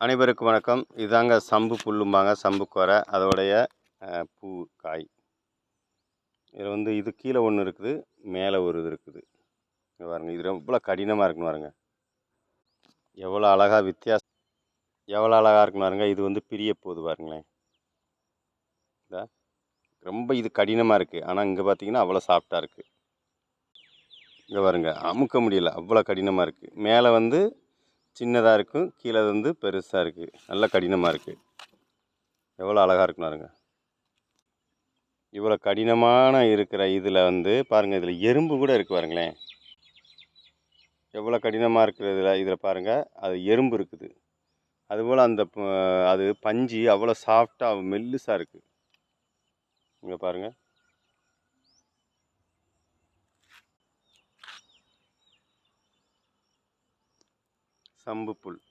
அனைவருக்கும் வணக்கம். இதாங்க சம்பு புல்லும்பாங்க, சம்பு கொரை. அதோடைய பூ, காய். இதில் இது கீழே ஒன்று இருக்குது, மேலே ஒரு இது இருக்குது. இங்கே பாருங்கள், இது எவ்வளோ கடினமாக இருக்குன்னு பாருங்க. எவ்வளோ அழகாக எவ்வளோ அழகாக இருக்குன்னு பாருங்க. இது பிரிய போகுது பாருங்களேன். ரொம்ப இது கடினமாக இருக்குது. ஆனால் இங்கே பார்த்தீங்கன்னா அவ்வளோ சாஃப்டாக இருக்குது. இங்கே பாருங்க, அமுக்க முடியல, அவ்வளோ கடினமாக இருக்குது. மேலே சின்னதாக இருக்கும், கீழே பெருசாக இருக்குது, நல்ல கடினமாக இருக்குது. எவ்வளோ அழகாக இருக்குன்னு பாருங்க. இவ்வளோ கடினமான இருக்கிற இதில் பாருங்கள், இதில் எறும்பு கூட இருக்குது பாருங்களேன். எவ்வளோ கடினமாக இருக்கிறதுல இதில் பாருங்கள், அது எறும்பு இருக்குது. அதுபோல் அது பஞ்சு அவ்வளோ சாஃப்டாக மெல்லுசாக இருக்குது. இங்கே பாருங்கள், சம்பு புல்.